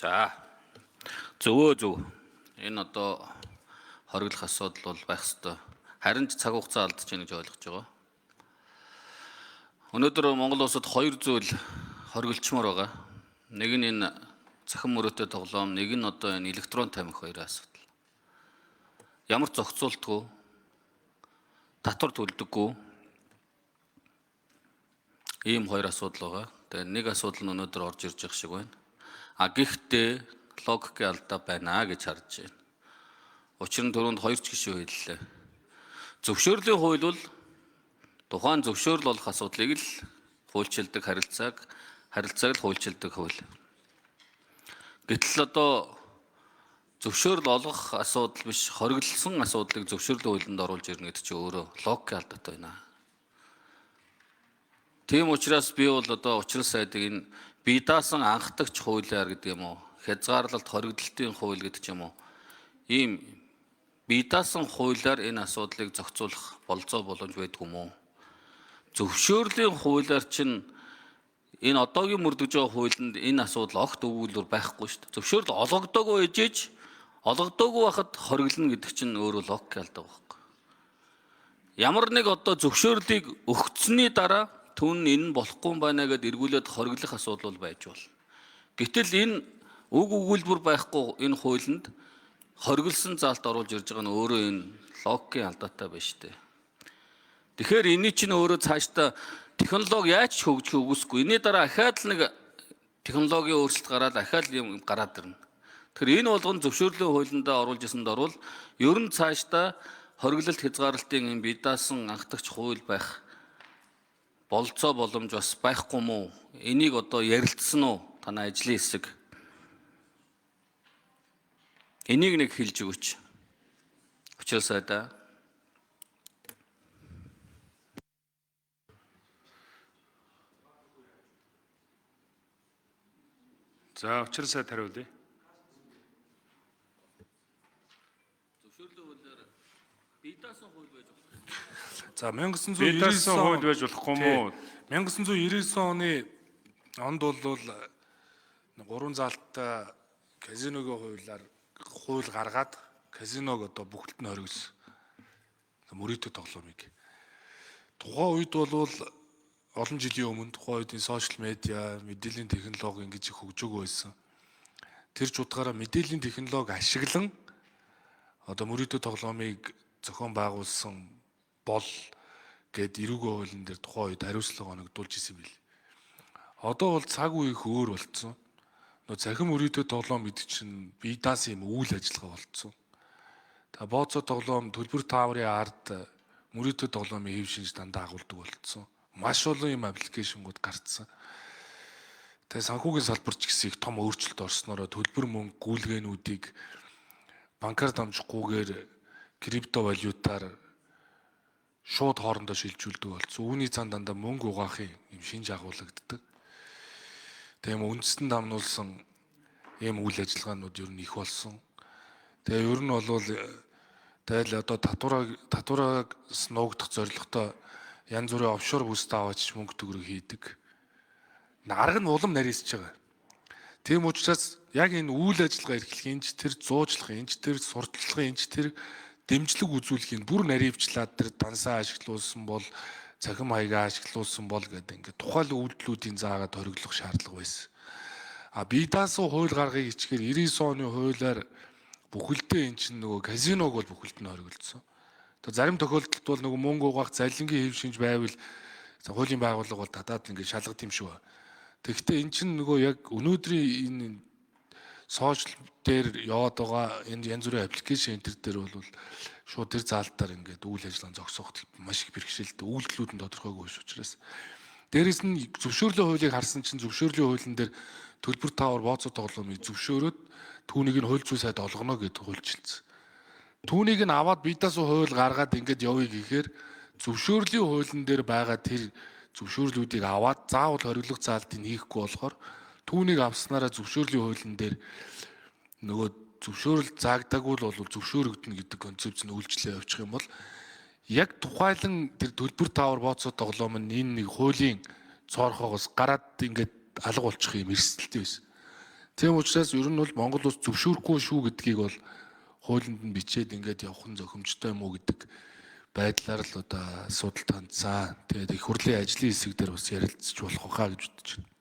За зөвөө зөв. Энэ одоо хориглох асуудал бол байх ёстой. Харин ч цаг хугацаа алдаж байна гэж ойлгож байгаа. Өнөөдөр Монгол улсад хоёр зүйл хориглолчмоор байгаа. Нэг нь энэ цахим мөрөөдтэй тоглоом, нэг нь одоо энэ электрон тамхи хоёрын асуудал. Ямар ч зохицуултгүй, татвар төлдөггүй ийм хоёр асуудал байгаа. Тэгээ нэг асуудал нь өнөөдөр орж ирж байгаа шиг байна. Гэхдээ логикийн алдаа байна гэж харж байна. Учир нь түрүүнд хоёр ч гишүүн хэллээ. Зөвшөөрлийн хууль бол тухайн зөвшөөрөл болох асуудлыг л хуульчилдаг харилцааг л хуульчилдаг хууль. Гэтэл одоо зөвшөөрөл олгох асуудал биш, хориглосон асуудлыг зөвшөөрлийн хуулинд оруулж ирнэ гэдэг чинь өөрөө логикийн алдаатай байна. Тийм учраас би бол одоо учрал сайдыг энэ бие даасан анхдагч хуулиар гэдэг юм уу, хязгаарлалт хориглолтын хууль гэдэг юм уу, ийм бие даасан хуулиар энэ асуудлыг зохицуулах болцоо боломж байдгүй мүү? Зөвшөөрлийн хуулиар чинь энэ одоогийн мөрдөж байгаа хуулинд энэ асуудал огт өгүүлбэр байхгүй шүү дээ. Зөвшөөрөл олгодоогүй ээжээж олгодоогүй байхад хориглоно гэдэг чинь өөрөө логик алдаа байхгүй. Ямар нэг одоо зөвшөөрлийг өгцсөний дараа түн энэ болохгүй юм байна гэдээ эргүүлээд хориглох асуудал байж болно. Гэтэл энэ үг өгүүлбэр байхгүй энэ хуулинд хориглосон заалт оруулж ирж байгаа нь өөрөө энэ логикийн алдаатай байна шүү дээ. Тэгэхээр энэ чинь өөрөө цаашдаа технологи яаж ч хөгжих үгүйсгүй. Энийн дараа ахаад л нэг технологийн өөрчлөлт гараад ахаад юм гараад ирнэ. Тэгэхээр энэ болгон зөвшөөрлийн хуулиндаа оруулж ирсэнд орвол ер нь цаашдаа хориглолт хязгаарлалтын энэ бие даасан анхдагч хууль байх болцоо боломж бас байхгүй мүү? Энийг одоо ярилцсан уу танай ажлын хэсэг? Энийг нэг хэлж өгөөч. Учир сайдаа. За учир сайд хариулъя. Зөвшөөрлийн хуулиар бие даасан хууль байж болох. За 1999 хууль байж болохгүй мүү? 1999 оны онд бол 3 заалттай казиногийн хууль гаргаад казиног одоо бүгд нь хориглосон. Мөрөөдөө тоглоомыг. Тухайн үед бол олон жилийн өмнө тухайн үеийн сошиал медиа, мэдээллийн технологи ингэж их хөгжөөг байсан. Тэр ч утгаараа мэдээллийн технологи ашиглан одоо мөрөөдөө тоглоомыг зохион байгуулсан бол гэд эрүүгийн хуулийн дээр тухайн үед хариуцлага оногдуулж исэн бил. Одоо бол цаг үе их өөр болцсон. Нөө захим мөрөөдөө тоглоом гэдэг чинь бие даасан юм үйл ажиллагаа болцсон. Тэгээ бооцоо тоглоом төлбөр тааврын ард мөрөөдөө тоглоомын хэв шинж дандаа агуулдаг болцсон. Маш олон юм аппликейшнгууд гарцсан. Тэгээ санхүүгийн салбарч гэсэн их том өөрчлөлт орснороо төлбөр мөнгө гүйлгээнүүдийг банкар дамжихгүйгээр криптовалютаар шууд хоорондоо шилжүүлдэг болцсон. Үүний цаана дандаа мөнгө угаахын юм шинж агуулгаддаг. Тэгээ үндэстэн дамнуулсан ийм үйл ажиллагаанууд ер нь их болсон. Тэгээ ер нь бол тэгэл одоо татварыг нуугдах зорилготой янз бүрийн офшор бүстэй аваач мөнгө төгрөг хийдэг. Арга нь улам нарийсж байгаа. Тийм учраас яг энэ үйл ажиллагаа эрхлэх энэч тэр зуучлах энэч тэр сурталчлах энэч тэр дэмжлэг үзүүлэхийг бүр наривчлаад тэр дансаа ашиглуулсан бол цахим хаягаа ашиглуулсан бол гэдэг ингээд тухайн үйлдэлүүдийн заагаад хориглох шаардлага байсан. Бие даасан хууль гаргахыг ичгээр 99 оны хуулиар бүхэлдээ эн чинь нөгөө казиног бол бүхэлд нь хориглосон. Тэгээ зарим тохиолдолд бол нөгөө мөнгө угаах залингийн хэв шинж байвал хуулийн байгууллага бол татаад ингээд шалгах юм шүү. Тэгэхдээ эн чинь нөгөө яг өнөөдрийн энэ сошиал дээр яваад байгаа энэ янз бүрийн аппликейшн энэ төр дээр бол шууд тэр заалтаар ингээд үйл ажиллагаа зогсооход маш их бэрхшээлтэй үйлдэлүүд нь тодорхойгүй биш учраас дээрэс нь зөвшөөрлийн хуулийг харсан чинь зөвшөөрлийн хуулийн дээр төлбөр таавар бооцоо тоглоомыг зөвшөөрөөд түүнийг нь хууль зүйн сайд олгоно гэдэг хуульчилсан. Түүнийг нь аваад бие даасан хууль гаргаад ингээд явъя гэхээр зөвшөөрлийн хуулийн дээр байгаа тэр зөвшөөрлүүдийг аваад заавал хориглох заалтыг хийхгүй болохоор түүнийг авснараа зөвшөөрлийн хуулийн дээр нөгөө зөвшөөрөл заагдаагүй л бол зөвшөөрөгдөнө гэдэг концепц нь үйлчлээ явуучих юм бол яг тухайлан тэр төлбөр таавар бооцоо тоглоом нь энэ нэг хуулийн цоорхоогоос гараад ингээд алга болчих юм эрсдэлтэй байсан. Тийм учраас ер нь бол Монгол улс зөвшөөрөхгүй шүү гэдгийг бол хуулинд нь бичээд ингээд явах нь зохимжтой юм уу гэдэг байдлаар л одоо асуудал таньцсан. Тэгээд их хурлын ажлын хэсэг дээр бас ярилцж болох хаа гэж бодож байна.